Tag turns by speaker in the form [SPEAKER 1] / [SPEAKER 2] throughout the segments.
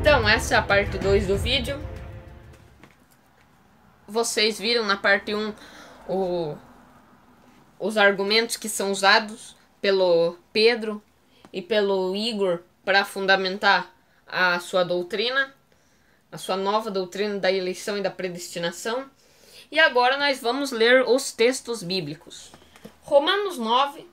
[SPEAKER 1] Então, essa é a parte 2 do vídeo. Vocês viram na parte 1 os argumentos que são usados pelo Pedro e pelo Igor para fundamentar a sua doutrina, a sua nova doutrina da eleição e da predestinação. E agora nós vamos ler os textos bíblicos. Romanos 9,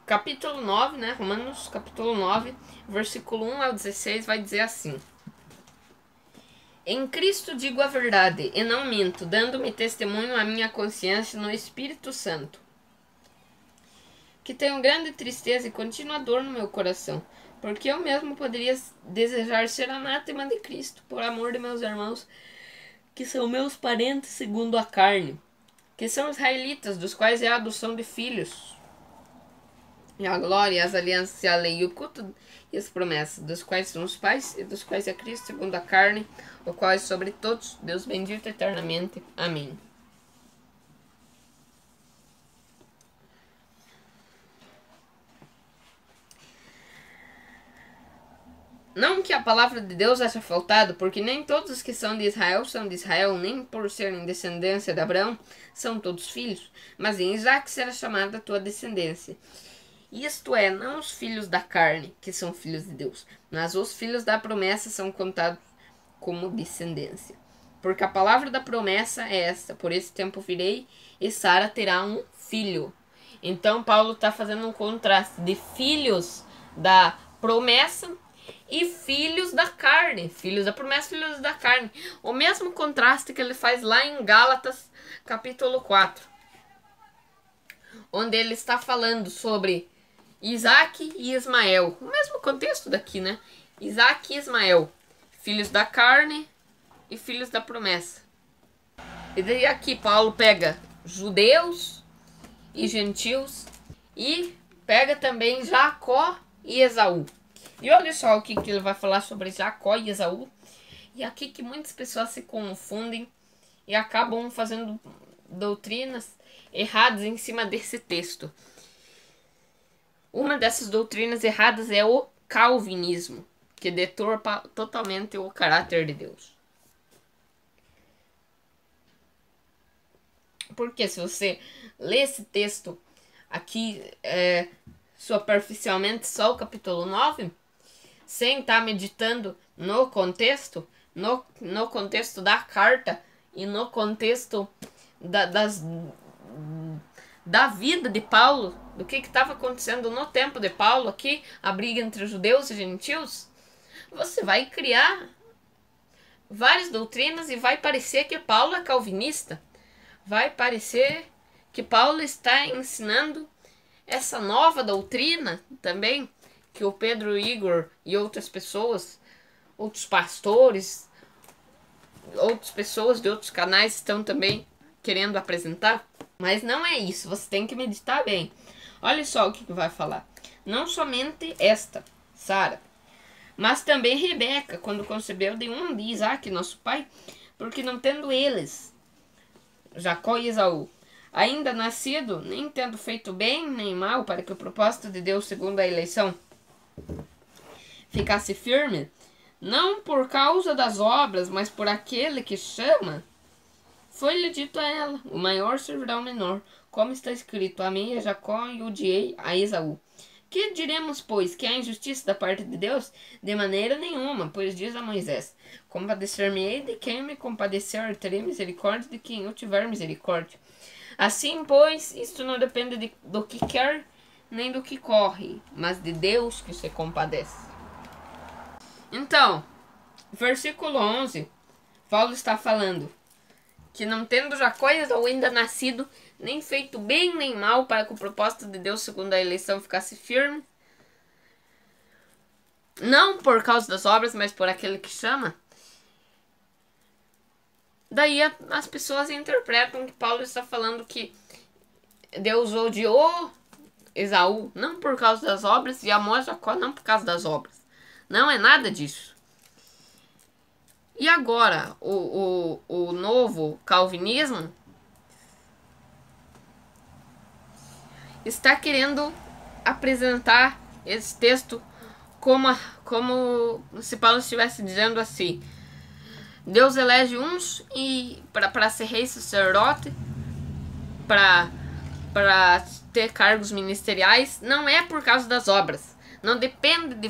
[SPEAKER 1] capítulo 9, né? Romanos capítulo 9, versículo 1 ao 16 vai dizer assim: Em Cristo digo a verdade, e não minto, dando-me testemunho à minha consciência no Espírito Santo, que tenho grande tristeza e contínua dor no meu coração, porque eu mesmo poderia desejar ser anátema de Cristo, por amor de meus irmãos, que são meus parentes segundo a carne, que são israelitas, dos quais é a adoção de filhos, e a glória, as alianças, e a lei, e o culto e as promessas, dos quais são os pais, e dos quais é Cristo segundo a carne, o qual é sobre todos, Deus bendito eternamente. Amém. Não que a palavra de Deus haja faltado, porque nem todos os que são de Israel, nem por serem descendência de Abraão, são todos filhos, mas em Isaque será chamada a tua descendência. Isto é, não os filhos da carne, que são filhos de Deus, mas os filhos da promessa são contados como descendência. Porque a palavra da promessa é esta: por esse tempo virei, e Sara terá um filho. Então Paulo está fazendo um contraste de filhos da promessa e filhos da carne. Filhos da promessa, filhos da carne. O mesmo contraste que ele faz lá em Gálatas, capítulo 4. Onde ele está falando sobre Isaque e Ismael. O mesmo contexto daqui, né? Isaque e Ismael. Filhos da carne e filhos da promessa. E daí aqui Paulo pega judeus e gentios e pega também Jacó e Esaú. E olha só o que ele vai falar sobre Jacó e Esaú. E aqui que muitas pessoas se confundem e acabam fazendo doutrinas erradas em cima desse texto. Uma dessas doutrinas erradas é o calvinismo, que deturpa totalmente o caráter de Deus. Porque se você lê esse texto aqui superficialmente, só o capítulo 9, sem estar meditando no contexto, no contexto da carta e no contexto da vida de Paulo, do que estava acontecendo no tempo de Paulo aqui, a briga entre judeus e gentios, você vai criar várias doutrinas e vai parecer que Paulo é calvinista. Vai parecer que Paulo está ensinando essa nova doutrina também, que o Pedro Igor e outras pessoas, outros pastores, outras pessoas de outros canais estão também querendo apresentar. Mas não é isso, você tem que meditar bem. Olha só o que vai falar. Não somente esta, Sara, mas também Rebeca, quando concebeu de um de Isaque, nosso pai, porque não tendo eles, Jacó e Esaú, ainda nascido, nem tendo feito bem nem mal, para que o propósito de Deus, segundo a eleição, ficasse firme, não por causa das obras, mas por aquele que chama, foi-lhe dito a ela: o maior servirá ao menor, como está escrito: amei a Jacó e odiei a Esaú. Que diremos, pois, que há injustiça da parte de Deus? De maneira nenhuma, pois diz a Moisés: compadecer-me-ei de quem me compadecer, terei misericórdia de quem eu tiver misericórdia. Assim, pois, isto não depende do que quer, nem do que corre, mas de Deus que se compadece. Então, versículo 11, Paulo está falando que não tendo Jacó e Esaú ainda nascido, nem feito bem nem mal, para que o propósito de Deus segundo a eleição ficasse firme, não por causa das obras, mas por aquele que chama. Daí as pessoas interpretam que Paulo está falando que Deus odiou Esaú não por causa das obras e amou Jacó não por causa das obras. Não é nada disso. E agora, o novo calvinismo está querendo apresentar esse texto como se Paulo estivesse dizendo assim: Deus elege uns e para ser rei, sacerdote, para ter cargos ministeriais, não é por causa das obras. Não depende de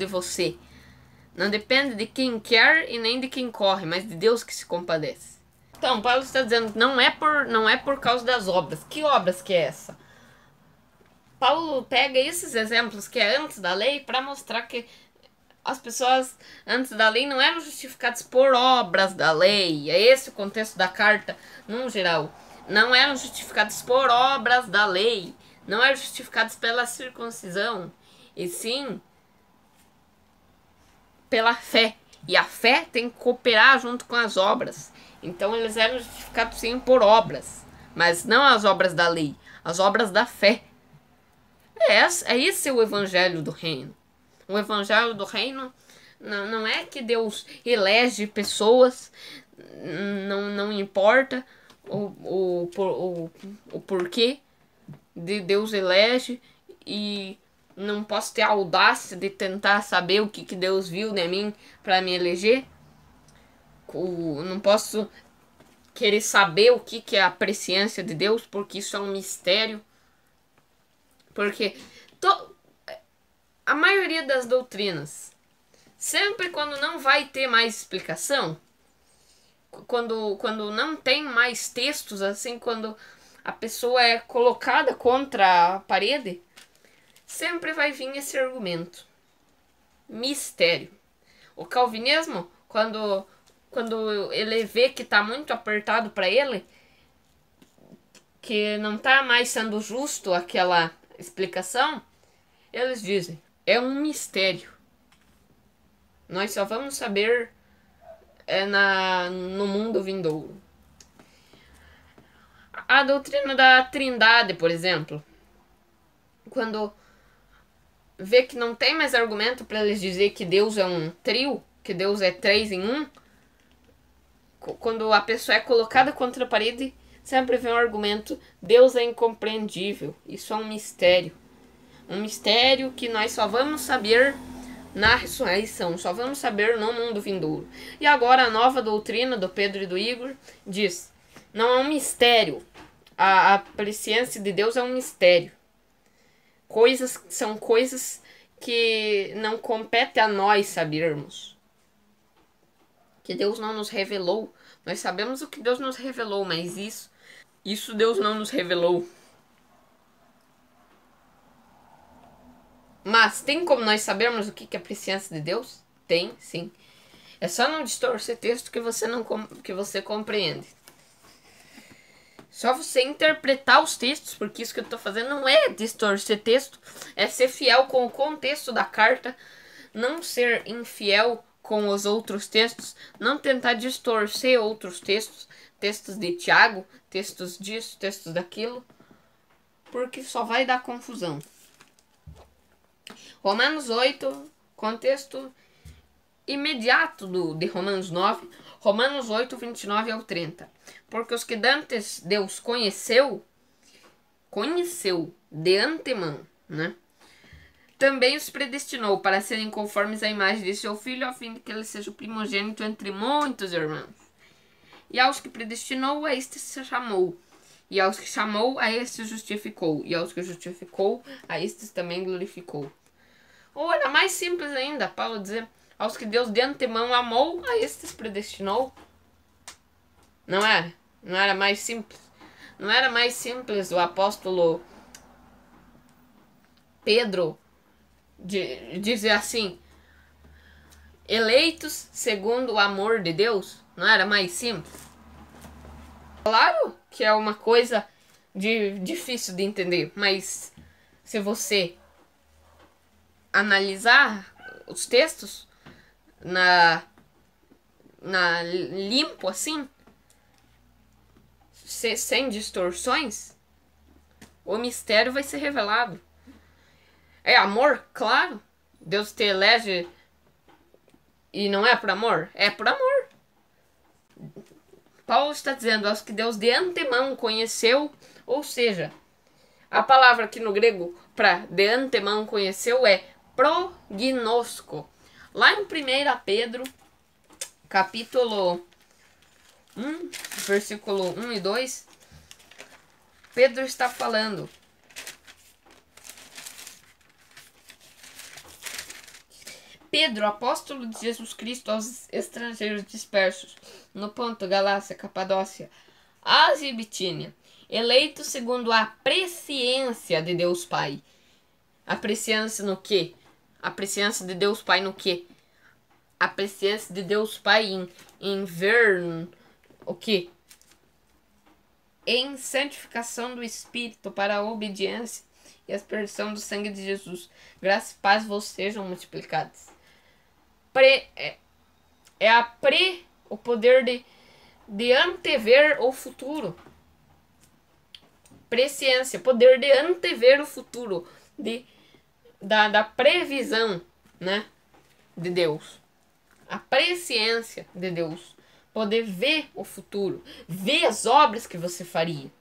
[SPEAKER 1] você. Não depende de quem quer e nem de quem corre, mas de Deus que se compadece. Então, Paulo está dizendo que não é por causa das obras. Que obras que é essa? Paulo pega esses exemplos que é antes da lei para mostrar que as pessoas antes da lei não eram justificadas por obras da lei. É esse o contexto da carta, num geral. Não eram justificadas por obras da lei. Não eram justificadas pela circuncisão. E sim pela fé. E a fé tem que cooperar junto com as obras. Então eles eram justificados sim por obras. Mas não as obras da lei. As obras da fé. É esse o evangelho do reino. O evangelho do reino não é que Deus elege pessoas, não importa o porquê de Deus elege, e não posso ter a audácia de tentar saber o que Deus viu em mim para me eleger. Não posso querer saber o que é a presciência de Deus, porque isso é um mistério. Porque a maioria das doutrinas, sempre quando não vai ter mais explicação, quando não tem mais textos, assim, quando a pessoa é colocada contra a parede, sempre vai vir esse argumento: mistério. O calvinismo, quando ele vê que está muito apertado para ele, que não está mais sendo justo aquela explicação, eles dizem: é um mistério. Nós só vamos saber no mundo vindouro. A doutrina da Trindade, por exemplo, quando vê que não tem mais argumento para eles dizer que Deus é um trio, que Deus é 3 em 1, quando a pessoa é colocada contra a parede, sempre vem o argumento: Deus é incompreendível, isso é um mistério. Um mistério que nós só vamos saber na ressurreição, só vamos saber no mundo vindouro. E agora a nova doutrina do Pedro e do Igor diz: não é um mistério. A presciência de Deus é um mistério. São coisas que não compete a nós sabermos. Que Deus não nos revelou. Nós sabemos o que Deus nos revelou, mas isso Deus não nos revelou. Mas tem como nós sabermos o que é a presciência de Deus? Tem, sim. É só não distorcer texto que você compreende. Só você interpretar os textos, porque isso que eu estou fazendo não é distorcer texto, é ser fiel com o contexto da carta, não ser infiel com os outros textos, não tentar distorcer outros textos, textos de Tiago, textos disso, textos daquilo, porque só vai dar confusão. Romanos 8, contexto imediato de Romanos 9, Romanos 8, 29 ao 30. Porque os que dantes Deus conheceu de antemão, né? Também os predestinou para serem conformes à imagem de seu filho, a fim de que ele seja o primogênito entre muitos irmãos. E aos que predestinou, a estes se chamou. E aos que chamou, a estes justificou. E aos que justificou, a estes também glorificou. Ou era mais simples ainda, Paulo dizer: aos que Deus de antemão amou, a estes predestinou. Não era? Não era mais simples? Não era mais simples o apóstolo Pedro dizer assim: eleitos segundo o amor de Deus? Não era mais simples? Claro que é uma coisa difícil de entender, mas se você analisar os textos limpo assim, sem distorções, o mistério vai ser revelado. É amor? Claro. Deus te elege e não é por amor? É por amor. Paulo está dizendo aos que Deus de antemão conheceu, ou seja, a palavra aqui no grego para de antemão conheceu é prognosco. Lá em 1 Pedro, capítulo 1, versículo 1 e 2, Pedro está falando: Pedro, apóstolo de Jesus Cristo aos estrangeiros dispersos no Ponto, Galácia, Capadócia, Ásia e Bitínia, eleito segundo a presciência de Deus Pai. A presciência no quê? A presciência de Deus Pai no quê? A presciência de Deus Pai em ver o quê? Em santificação do Espírito para a obediência e a aspersão do sangue de Jesus. Graça e paz vos sejam multiplicadas. O poder de antever o futuro. Presciência, poder de antever o futuro, da previsão, né, de Deus. A presciência de Deus. Poder ver o futuro, ver as obras que você faria.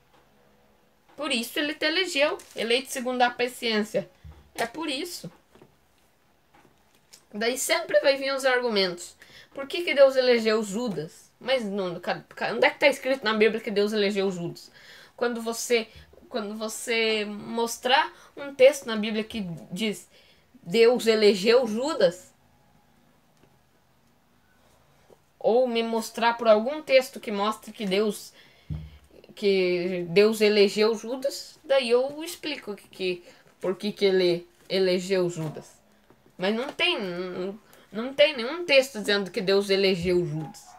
[SPEAKER 1] Por isso ele te elegeu, eleito segundo a presciência. É por isso. Daí sempre vai vir os argumentos. Por que Deus elegeu Judas? Mas não, onde é que está escrito na Bíblia que Deus elegeu Judas? Quando você mostrar um texto na Bíblia que diz Deus elegeu Judas, ou me mostrar por algum texto que mostre que Deus elegeu Judas, daí eu explico por que ele elegeu Judas. Mas não tem nenhum texto dizendo que Deus elegeu Judas.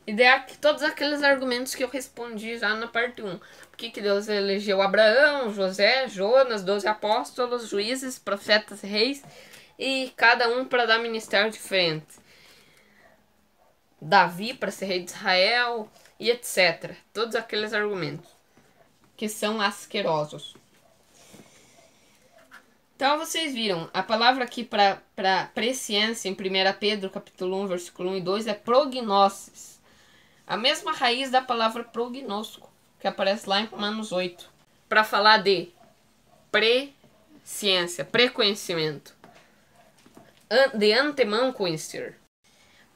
[SPEAKER 1] E daí todos aqueles argumentos que eu respondi já na parte 1. Por que Deus elegeu Abraão, José, Jonas, 12 apóstolos, juízes, profetas, reis, e cada um para dar ministério diferente. Davi para ser rei de Israel e etc. Todos aqueles argumentos que são asquerosos. Então vocês viram, a palavra aqui para presciência em 1 Pedro capítulo 1, versículo 1 e 2 é prognosis. A mesma raiz da palavra prognosco, que aparece lá em Romanos 8. Para falar de presciência, preconhecimento. De antemão conhecer.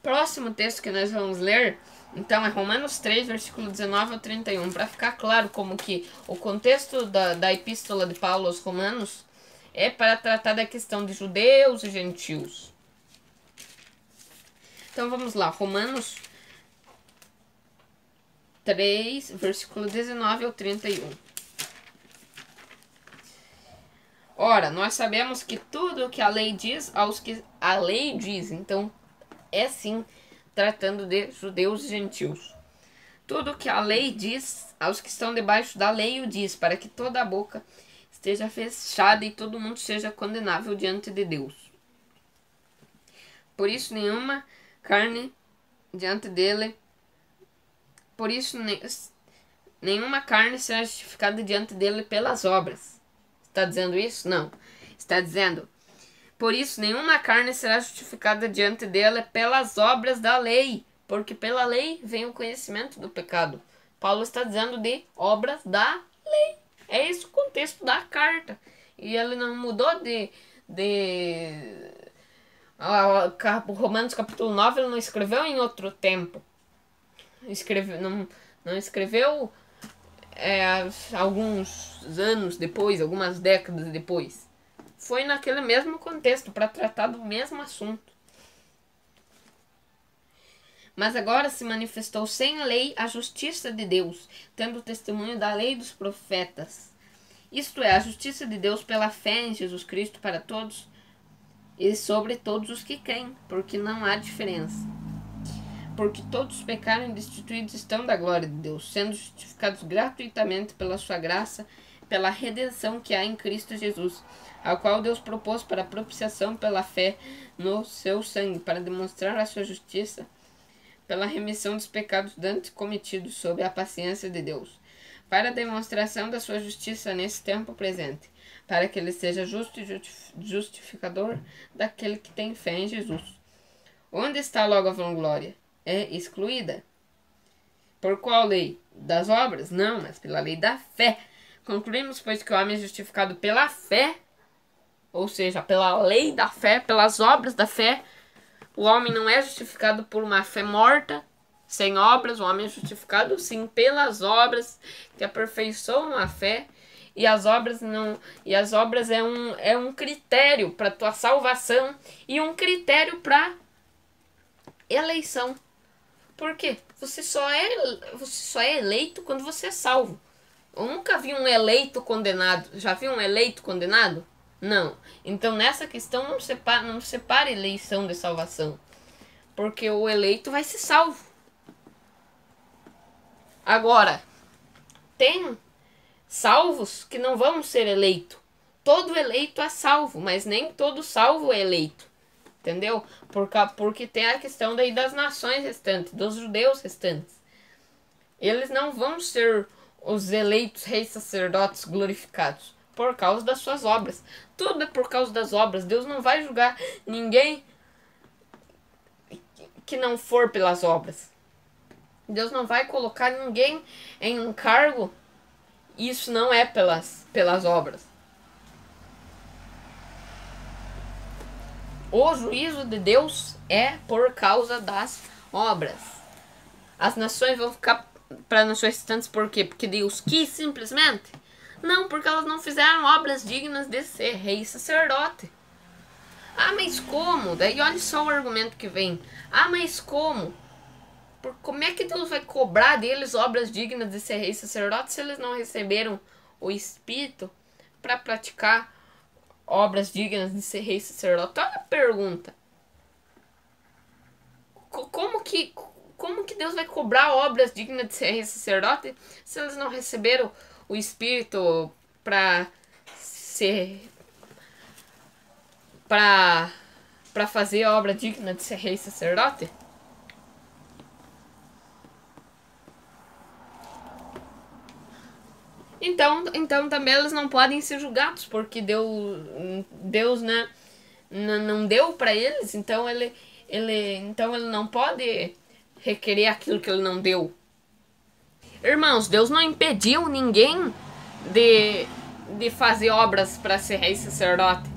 [SPEAKER 1] Próximo texto que nós vamos ler, então, é Romanos 3, versículo 19 ao 31. Para ficar claro como que o contexto da epístola de Paulo aos Romanos é para tratar da questão de judeus e gentios. Então vamos lá, Romanos 3, versículo 19 ao 31. Ora, nós sabemos que tudo o que a lei diz, a lei diz, então é sim tratando de judeus e gentios. Tudo o que a lei diz, aos que estão debaixo da lei o diz, para que toda a boca esteja fechada e todo mundo seja condenável diante de Deus. Por isso nenhuma carne diante dele, nenhuma carne será justificada diante dele pelas obras. Está dizendo isso? Não. Está dizendo, por isso nenhuma carne será justificada diante dele pelas obras da lei, porque pela lei vem o conhecimento do pecado. Paulo está dizendo de obras da lei. É esse o contexto da carta. E ele não mudou Romanos capítulo 9, ele não escreveu em outro tempo. Não escreveu alguns anos depois, algumas décadas depois. Foi naquele mesmo contexto, para tratar do mesmo assunto. Mas agora se manifestou sem lei a justiça de Deus, tendo o testemunho da lei dos profetas. Isto é, a justiça de Deus pela fé em Jesus Cristo para todos e sobre todos os que creem, porque não há diferença. Porque todos pecaram e destituídos estão da glória de Deus, sendo justificados gratuitamente pela sua graça, pela redenção que há em Cristo Jesus, ao qual Deus propôs para propiciação pela fé no seu sangue, para demonstrar a sua justiça, pela remissão dos pecados dantes cometidos sob a paciência de Deus, para a demonstração da sua justiça nesse tempo presente, para que ele seja justo e justificador daquele que tem fé em Jesus. Onde está logo a vanglória? É excluída. Por qual lei? Das obras? Não, mas pela lei da fé. Concluímos, pois, que o homem é justificado pela fé ou seja, pela lei da fé, pelas obras da fé. O homem não é justificado por uma fé morta, sem obras. O homem é justificado sim pelas obras que aperfeiçoam a fé. E as obras não, e as obras é um critério para tua salvação e um critério para eleição. Por quê? Você só é eleito quando você é salvo. Eu nunca vi um eleito condenado. Já vi um eleito condenado? Não. Então nessa questão não separa eleição de salvação. Porque o eleito vai ser salvo. Agora, tem salvos que não vão ser eleitos. Todo eleito é salvo, mas nem todo salvo é eleito. Entendeu? Porque tem a questão daí das nações restantes, dos judeus restantes. Eles não vão ser os eleitos reis sacerdotes glorificados por causa das suas obras. Tudo é por causa das obras. Deus não vai julgar ninguém que não for pelas obras. Deus não vai colocar ninguém em um cargo. Isso não é pelas obras. O juízo de Deus é por causa das obras. As nações vão ficar para nações distantes por quê? Porque Deus quis simplesmente? Não, porque elas não fizeram obras dignas de ser rei e sacerdote. Ah, mas como? Daí olha só o argumento que vem. Ah, mas como? Como é que Deus vai cobrar deles obras dignas de ser rei e sacerdote se eles não receberam o Espírito para praticar obras dignas de ser rei e sacerdote? Olha a pergunta. Como que Deus vai cobrar obras dignas de ser rei e sacerdote se eles não receberam o Espírito para ser para fazer a obra digna de ser rei e sacerdote? Então também eles não podem ser julgados, porque Deus né, não deu para eles, então ele não pode requerer aquilo que ele não deu. Irmãos, Deus não impediu ninguém de fazer obras para ser rei e sacerdote.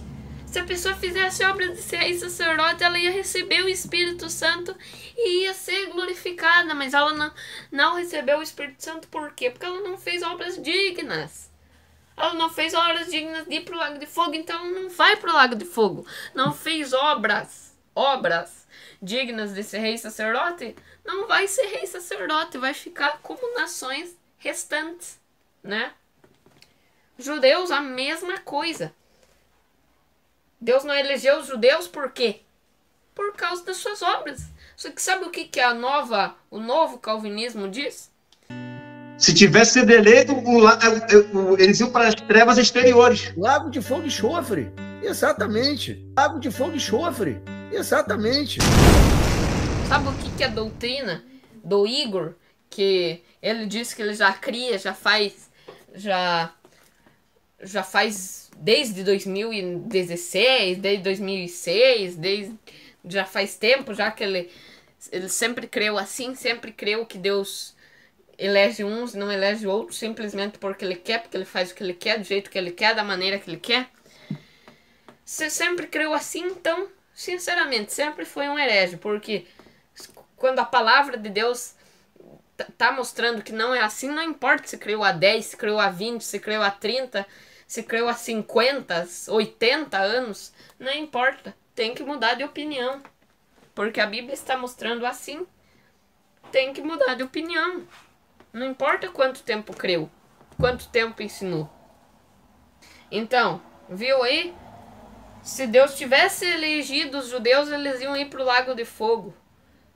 [SPEAKER 1] Se a pessoa fizesse obras de ser rei e sacerdote, ela ia receber o Espírito Santo e ia ser glorificada, mas ela não recebeu o Espírito Santo por quê? Porque ela não fez obras dignas. Ela não fez obras dignas de ir para o lago de fogo, então ela não vai para o lago de fogo. Não fez obras dignas de ser rei e sacerdote, não vai ser rei e sacerdote, vai ficar como nações restantes, né? Judeus, a mesma coisa. Deus não elegeu os judeus por quê? Por causa das suas obras. Só que sabe o que o novo calvinismo diz?
[SPEAKER 2] Se tivesse sido eleito, eles iam para as trevas exteriores.
[SPEAKER 3] Lago de fogo e enxofre. Exatamente. Lago de fogo e enxofre. Exatamente.
[SPEAKER 1] Sabe o que é a doutrina do Igor? Que ele diz que ele já cria, já faz desde 2016, desde 2006, já faz tempo já que ele sempre creu assim, sempre creu que Deus elege uns e não elege outros simplesmente porque ele quer, porque ele faz o que ele quer, do jeito que ele quer, da maneira que ele quer. Você sempre creu assim, então, sinceramente, sempre foi um herege, porque quando a palavra de Deus tá mostrando que não é assim, não importa se creu há 10, se creu há 20, se creu há 30, se creu há 50, 80 anos, não importa, tem que mudar de opinião, porque a Bíblia está mostrando assim, tem que mudar de opinião, não importa quanto tempo creu, quanto tempo ensinou. Então, viu aí? Se Deus tivesse elegido os judeus, eles iam ir para o lago de fogo.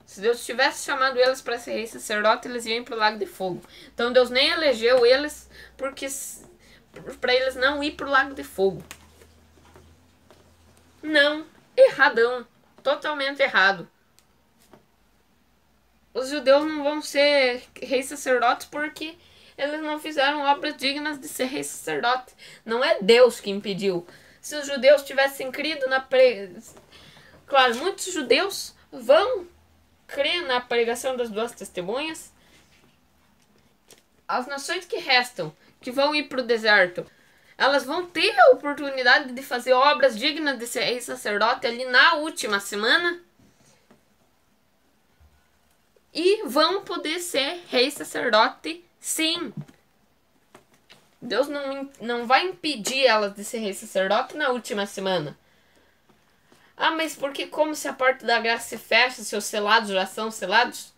[SPEAKER 1] Se Deus tivesse chamado eles para ser rei sacerdote, eles iam para o lago de fogo. Então Deus nem elegeu eles porque para eles não ir para o lago de fogo. Não, erradão, totalmente errado. Os judeus não vão ser reis sacerdotes porque eles não fizeram obras dignas de ser rei sacerdote. Não é Deus que impediu. Se os judeus tivessem crido Claro, muitos judeus vão crer na pregação das duas testemunhas. As nações que restam, que vão ir para o deserto, elas vão ter a oportunidade de fazer obras dignas de ser rei sacerdote ali na última semana. E vão poder ser rei sacerdote, sim. Deus não vai impedir elas de ser rei sacerdote na última semana. Ah, mas porque como se a porta da graça se fecha, se os selados já são selados?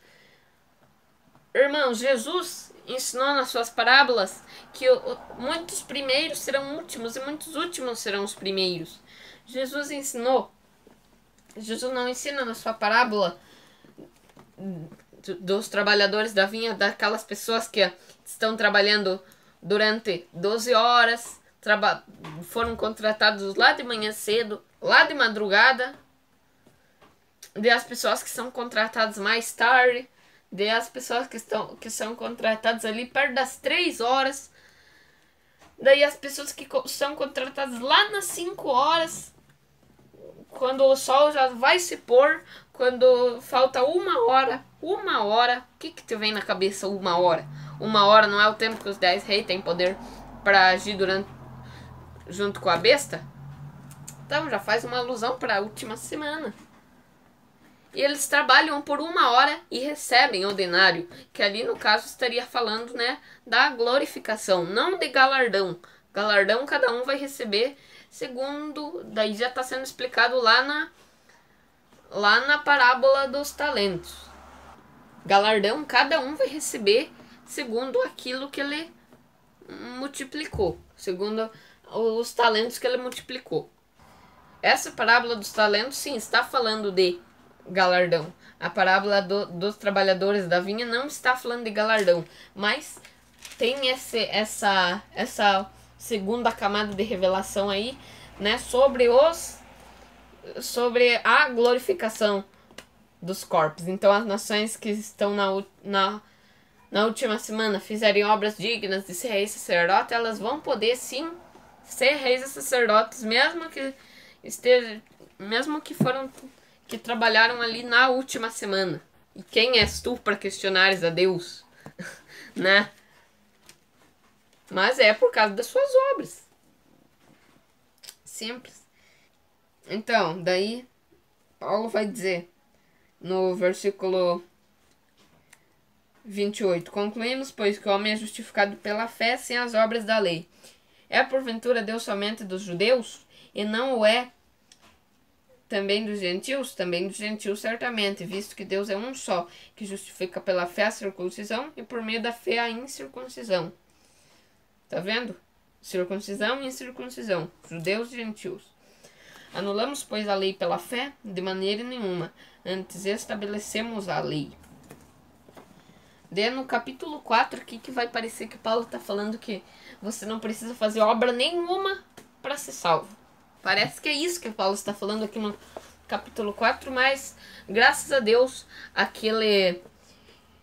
[SPEAKER 1] Irmãos, Jesus ensinou nas suas parábolas que muitos primeiros serão últimos e muitos últimos serão os primeiros. Jesus não ensina na sua parábola dos trabalhadores da vinha, daquelas pessoas que estão trabalhando durante 12 horas, foram contratados lá de manhã cedo, lá de madrugada, das pessoas que são contratadas mais tarde, das pessoas que são contratadas ali perto das 3 horas, daí as pessoas que são contratadas lá nas 5 horas, quando o sol já vai se pôr, quando falta 1 hora, o que te vem na cabeça 1 hora? 1 hora não é o tempo que os 10 reis têm poder para agir junto com a besta? Então já faz uma alusão para a última semana. E eles trabalham por 1 hora e recebem o denário, que ali no caso estaria falando, né, da glorificação, não de galardão. Galardão cada um vai receber segundo, daí já está sendo explicado lá na parábola dos talentos. Galardão cada um vai receber segundo aquilo que ele multiplicou, segundo os talentos que ele multiplicou. Essa parábola dos talentos, sim, está falando de galardão. A parábola dos trabalhadores da vinha não está falando de galardão, mas tem essa segunda camada de revelação aí, né, sobre a glorificação dos corpos. Então as nações que estão na última semana fizerem obras dignas de ser reis sacerdote, elas vão poder sim ser reis e sacerdotes, mesmo que trabalharam ali na última semana. E quem és tu para questionares a Deus? Né? Mas é por causa das suas obras. Simples. Então, daí Paulo vai dizer no versículo 28: concluímos, pois, que o homem é justificado pela fé sem as obras da lei. É porventura Deus somente dos judeus? E não o é também dos gentios? Também dos gentios certamente, visto que Deus é um só, que justifica pela fé a circuncisão e por meio da fé a incircuncisão. Tá vendo? Circuncisão e incircuncisão, judeus e gentios. Anulamos, pois, a lei pela fé? De maneira nenhuma. Antes estabelecemos a lei. No capítulo 4 aqui que vai parecer que Paulo está falando que você não precisa fazer obra nenhuma para ser salvo. Parece que é isso que Paulo está falando aqui no capítulo 4, mas graças a Deus, aquele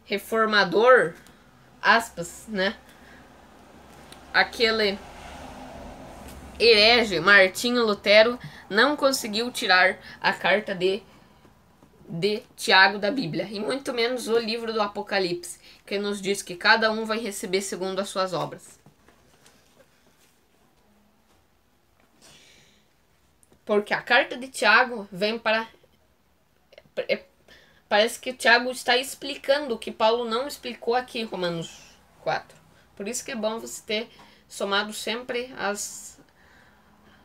[SPEAKER 1] reformador, aspas, né? Aquele herege, Martinho Lutero, não conseguiu tirar a carta de Tiago da Bíblia, e muito menos o livro do Apocalipse, que nos diz que cada um vai receber segundo as suas obras. Porque a carta de Tiago vem para... Parece que Tiago está explicando o que Paulo não explicou aqui em Romanos 4. Por isso que é bom você ter somado sempre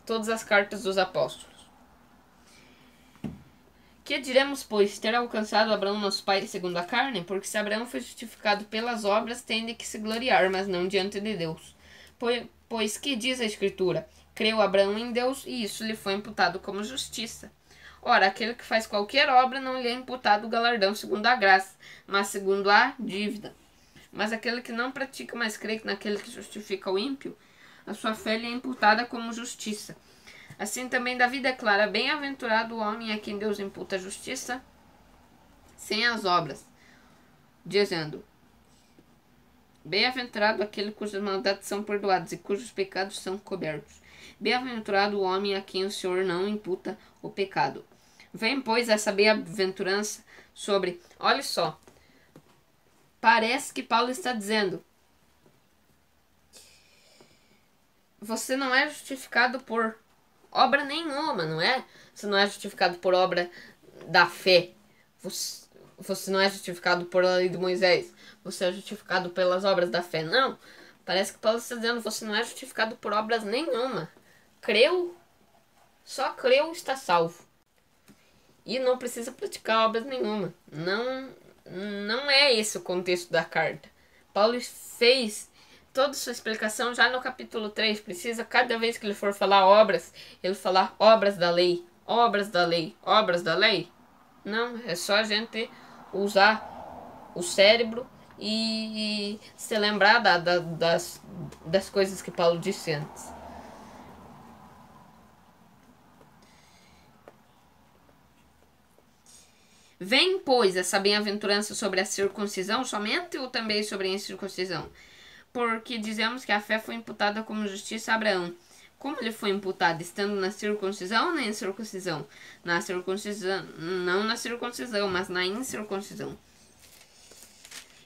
[SPEAKER 1] todas as cartas dos apóstolos. Que diremos, pois, ter alcançado Abraão, nosso pai, segundo a carne? Porque se Abraão foi justificado pelas obras, tem de que se gloriar, mas não diante de Deus. Pois que diz a Escritura? Creu Abraão em Deus, e isso lhe foi imputado como justiça. Ora, aquele que faz qualquer obra não lhe é imputado o galardão segundo a graça, mas segundo a dívida. Mas aquele que não pratica, mas crê naquele que justifica o ímpio, a sua fé lhe é imputada como justiça. Assim também Davi declara: bem-aventurado o homem a quem Deus imputa a justiça sem as obras, dizendo: bem-aventurado aquele cujas maldades são perdoadas e cujos pecados são cobertos. Bem-aventurado o homem a quem o Senhor não imputa o pecado. Vem, pois, essa bem-aventurança sobre... Olha só, parece que Paulo está dizendo: você não é justificado por obra nenhuma, não é? Você não é justificado por obra da fé. Você não é justificado por a lei de Moisés. Você é justificado pelas obras da fé. Não. Parece que Paulo está dizendo, você não é justificado por obras nenhuma. Creu, só creu está salvo. E não precisa praticar obras nenhuma. Não é esse o contexto da carta. Paulo fez toda sua explicação já no capítulo 3. Precisa, cada vez que ele for falar obras, ele falar obras da lei, obras da lei, obras da lei. Não, é só a gente usar o cérebro e se lembrar das coisas que Paulo disse antes. Vem, pois, essa bem-aventurança sobre a circuncisão somente ou também sobre a incircuncisão? Porque dizemos que a fé foi imputada como justiça a Abraão. Como ele foi imputado? Estando na circuncisão ou na incircuncisão? Na circuncisão, não na circuncisão, mas na incircuncisão.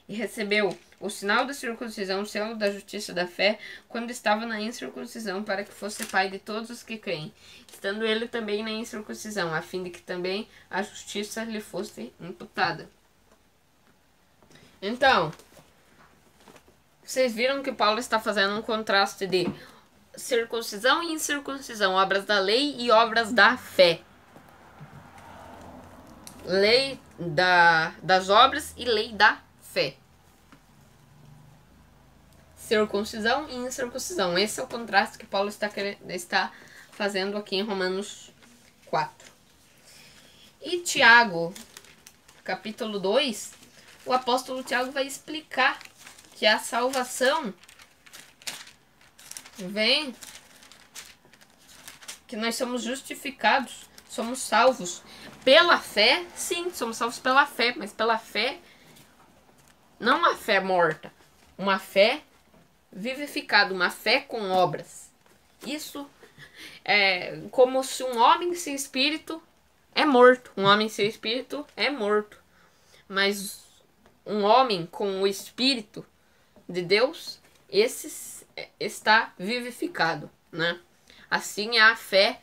[SPEAKER 1] E recebeu o sinal da circuncisão, o selo da justiça da fé, quando estava na incircuncisão, para que fosse pai de todos os que creem, estando ele também na incircuncisão, a fim de que também a justiça lhe fosse imputada. Então, vocês viram que Paulo está fazendo um contraste de circuncisão e incircuncisão, obras da lei e obras da fé. Lei das obras e lei da fé. Circuncisão e incircuncisão. Esse é o contraste que Paulo está fazendo aqui em Romanos 4. E Tiago, capítulo 2, o apóstolo Tiago vai explicar que a salvação vem, que nós somos justificados, somos salvos pela fé. Sim, somos salvos pela fé, mas pela fé, não uma fé morta, uma fé vivificada, uma fé com obras. Isso é como se um homem sem espírito é morto. Um homem sem espírito é morto. Mas um homem com o espírito de Deus, esse está vivificado, né? Assim é a fé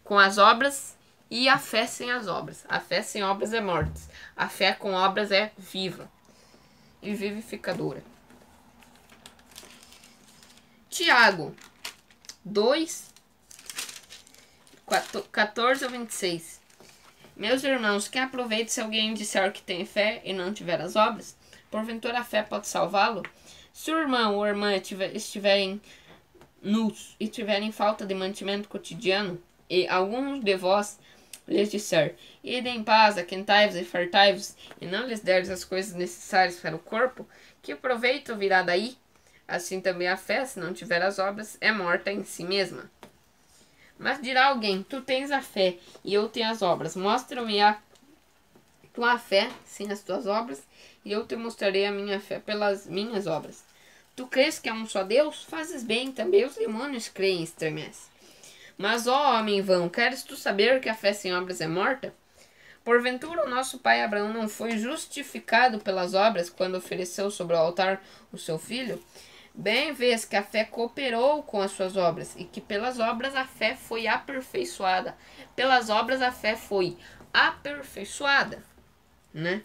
[SPEAKER 1] com as obras e a fé sem as obras. A fé sem obras é morta. A fé com obras é viva e vivificadora. Tiago 2, 14 a 26. Meus irmãos, que aproveite se alguém disser que tem fé e não tiver as obras? Porventura a fé pode salvá-lo? Se o irmão ou a irmã estiverem nus e tiverem falta de mantimento cotidiano, e alguns de vós lhes disser, ide em paz, aquentai-vos e fartai-vos, e não lhes derdes as coisas necessárias para o corpo, que proveito virá daí? Assim também a fé, se não tiver as obras, é morta em si mesma. Mas dirá alguém, tu tens a fé e eu tenho as obras. Mostra-me a tua fé sem as tuas obras, e eu te mostrarei a minha fé pelas minhas obras. Tu crês que há um só Deus? Fazes bem, também os demônios creem e estremecem. Mas, ó homem vão, queres tu saber que a fé sem obras é morta? Porventura o nosso pai Abraão não foi justificado pelas obras quando ofereceu sobre o altar o seu filho? Bem vês que a fé cooperou com as suas obras, e que pelas obras a fé foi aperfeiçoada. Pelas obras a fé foi aperfeiçoada, né?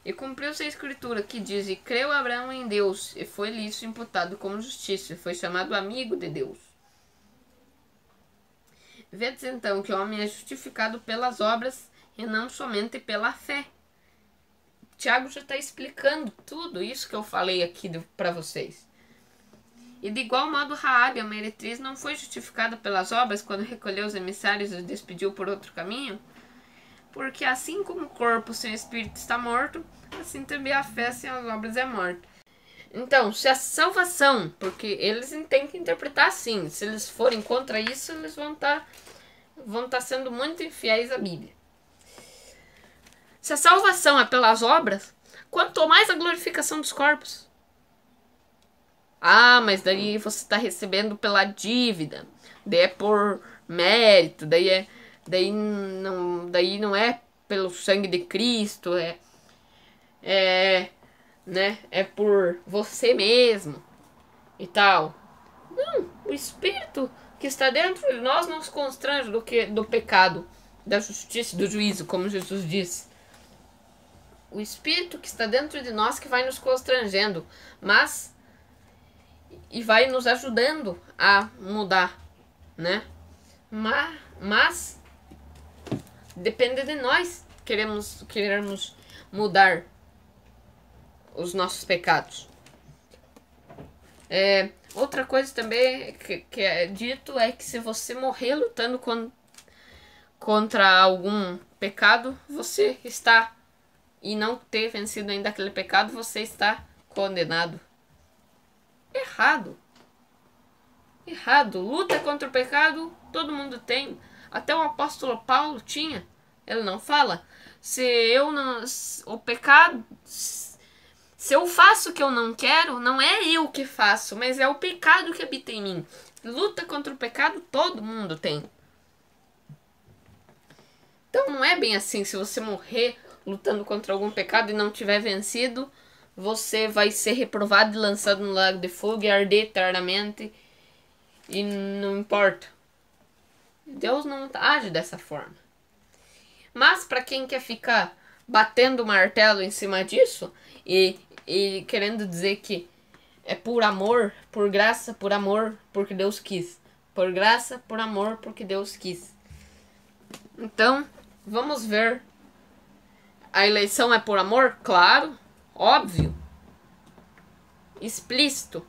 [SPEAKER 1] E cumpriu-se a escritura que diz, e creu Abraão em Deus, e foi-lhe isso imputado como justiça, e foi chamado amigo de Deus. Vedes então que o homem é justificado pelas obras, e não somente pela fé. Tiago já está explicando tudo isso que eu falei aqui para vocês. E de igual modo Raabe, a meretriz, não foi justificada pelas obras quando recolheu os emissários e despediu por outro caminho? Porque assim como o corpo sem espírito está morto, assim também a fé sem as obras é morta. Então, se a salvação, porque eles têm que interpretar assim, se eles forem contra isso, eles vão estar sendo muito infiéis à Bíblia. Se a salvação é pelas obras, quanto mais a glorificação dos corpos. Ah, mas daí você está recebendo pela dívida, daí é por mérito, daí não é pelo sangue de Cristo, né? É por você mesmo e tal. o Espírito que está dentro de nós nos constrange do pecado, da justiça, do juízo, como Jesus disse. O Espírito que está dentro de nós que vai nos constrangendo, e vai nos ajudando a mudar, né? Mas depende de nós querermos mudar os nossos pecados. Outra coisa também que é dito é que se você morrer lutando contra algum pecado, você está, e não ter vencido ainda aquele pecado, você está condenado. Errado. Luta contra o pecado, todo mundo tem. Até o apóstolo Paulo tinha. Ele não fala: se eu faço o que eu não quero, não é eu que faço, mas é o pecado que habita em mim. Luta contra o pecado, todo mundo tem. Então não é bem assim. Se você morrer lutando contra algum pecado e não tiver vencido, você vai ser reprovado e lançado no lago de fogo e arder eternamente. E não importa. Deus não age dessa forma. Mas para quem quer ficar batendo o martelo em cima disso e querendo dizer que é por amor, por graça, por amor, porque Deus quis. Por graça, por amor, porque Deus quis. Então, vamos ver. A eleição é por amor? Claro. Óbvio. Explícito.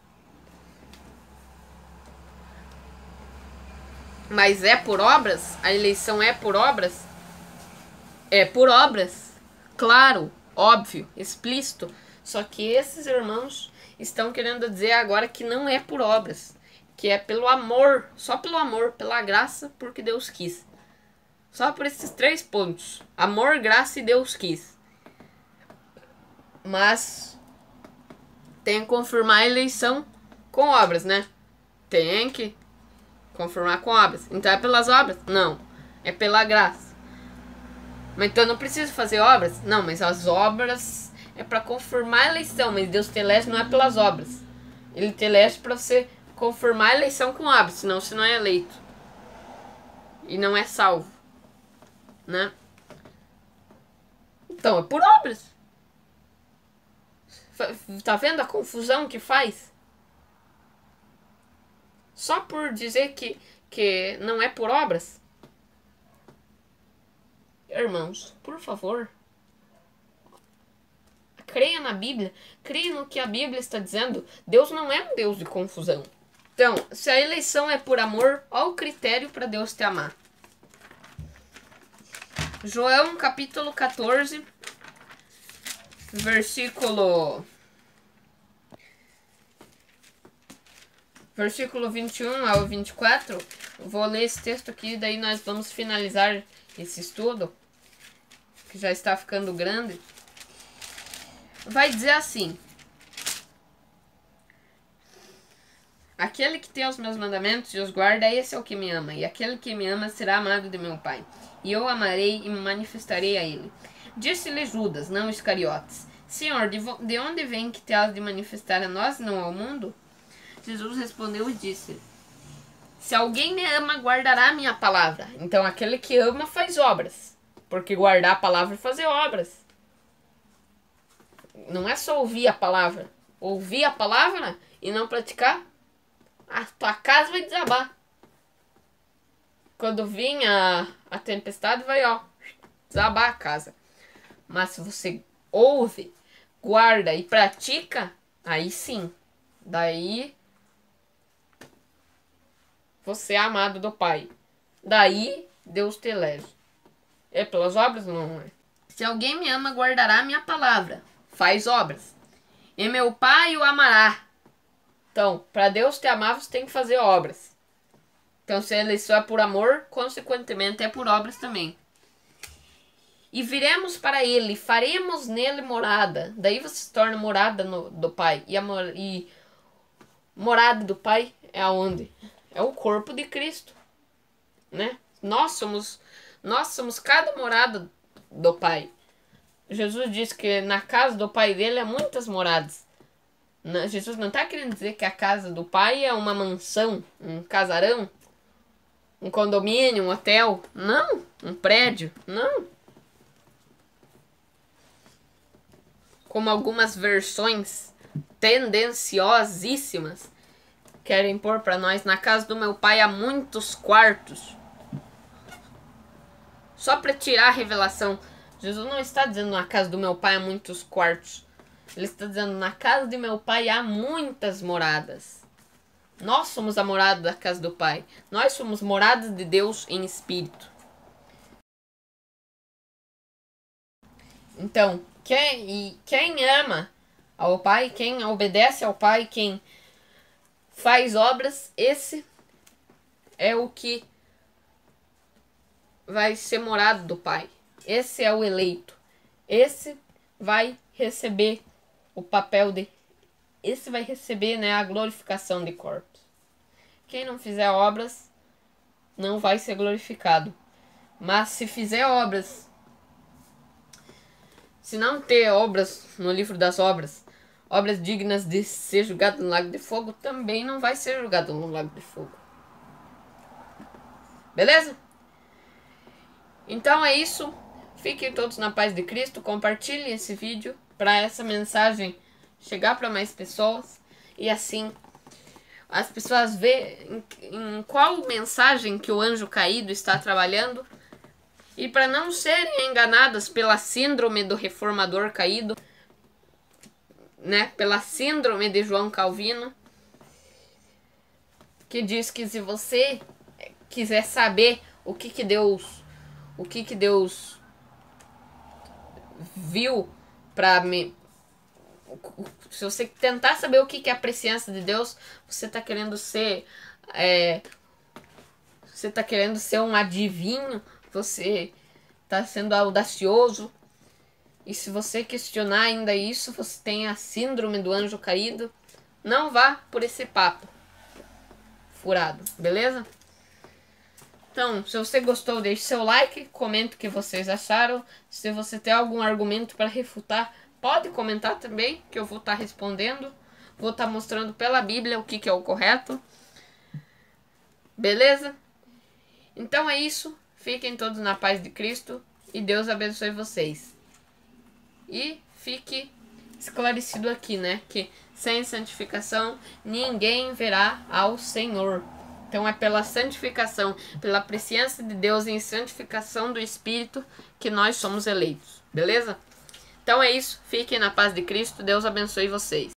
[SPEAKER 1] Mas é por obras? A eleição é por obras? É por obras. Claro, óbvio, explícito. Só que esses irmãos estão querendo dizer agora que não é por obras. Que é pelo amor, só pelo amor, pela graça, porque Deus quis. Só por esses 3 pontos. Amor, graça e Deus quis. Mas tem que confirmar a eleição com obras, né? Tem que confirmar com obras. Então é pelas obras? Não. É pela graça. Mas então não precisa fazer obras? Não, mas as obras é para confirmar a eleição. Mas Deus te elege não é pelas obras. Ele te elege para você confirmar a eleição com obras. Senão você não é eleito. E não é salvo. Né? Então é por obras. Tá vendo a confusão que faz? Só por dizer que não é por obras? Irmãos, por favor, creia na Bíblia. Creia no que a Bíblia está dizendo. Deus não é um Deus de confusão. Então, se a eleição é por amor, olha o critério para Deus te amar. João capítulo 14, versículo 21 ao 24. Vou ler esse texto aqui, daí nós vamos finalizar esse estudo, que já está ficando grande. Vai dizer assim: aquele que tem os meus mandamentos e os guarda, esse é o que me ama. E aquele que me ama será amado de meu Pai. E eu amarei e me manifestarei a ele. Disse-lhe Judas, não Iscariotes: Senhor, de onde vem que te has de manifestar a nós e não ao mundo? Jesus respondeu e disse: se alguém me ama, guardará a minha palavra. Então aquele que ama faz obras. Porque guardar a palavra é fazer obras. Não é só ouvir a palavra. Ouvir a palavra e não praticar, a tua casa vai desabar. Quando vir a tempestade, vai desabar a casa. Mas se você ouve, guarda e pratica, aí sim. Daí você é amado do Pai. Daí Deus te elege. É pelas obras? Não é. Se alguém me ama, guardará a minha palavra. Faz obras. E meu Pai o amará. Então, para Deus te amar, você tem que fazer obras. Então, se a eleição é por amor, consequentemente é por obras também. E viremos para ele, faremos nele morada. Daí você se torna morada do Pai. E morada do Pai é aonde? É o corpo de Cristo, né? Nós somos cada morada do Pai. Jesus disse que na casa do Pai dele há muitas moradas. Jesus não está querendo dizer que a casa do Pai é uma mansão, um casarão, um condomínio, um hotel. Não, um prédio. Não. Como algumas versões tendenciosíssimas querem pôr para nós, na casa do meu pai há muitos quartos. Só para tirar a revelação. Jesus não está dizendo na casa do meu pai há muitos quartos. Ele está dizendo na casa de meu pai há muitas moradas. Nós somos a morada da casa do Pai. Nós somos moradas de Deus em espírito. Então, quem ama ao Pai, quem obedece ao Pai, quem faz obras, esse é o que vai ser morado do Pai. Esse é o eleito. Esse vai receber o papel de... Esse vai receber, né, a glorificação de corpos. Quem não fizer obras não vai ser glorificado. Mas se fizer obras, se não ter obras no livro das obras, obras dignas de ser julgado no lago de fogo, também não vai ser julgado no lago de fogo. Beleza? Então é isso. Fiquem todos na paz de Cristo. Compartilhem esse vídeo para essa mensagem chegar para mais pessoas. E assim as pessoas verem em qual mensagem que o anjo caído está trabalhando. E para não serem enganadas pela síndrome do reformador caído, né? Pela síndrome de João Calvino, que diz que se você quiser saber o que Deus viu para mim, se você tentar saber o que é a presciência de Deus, você está querendo ser um adivinho, você está sendo audacioso. E se você questionar ainda isso, você tem a síndrome do anjo caído. Não vá por esse papo furado, beleza? Então, se você gostou, deixe seu like, comente o que vocês acharam. Se você tem algum argumento para refutar, pode comentar também, que eu vou estar respondendo. Vou estar mostrando pela Bíblia o que é o correto. Beleza? Então é isso. Fiquem todos na paz de Cristo e Deus abençoe vocês. E fique esclarecido aqui, né? Que sem santificação ninguém verá ao Senhor. Então é pela santificação, pela presciência de Deus em santificação do Espírito que nós somos eleitos. Beleza? Então é isso. Fiquem na paz de Cristo. Deus abençoe vocês.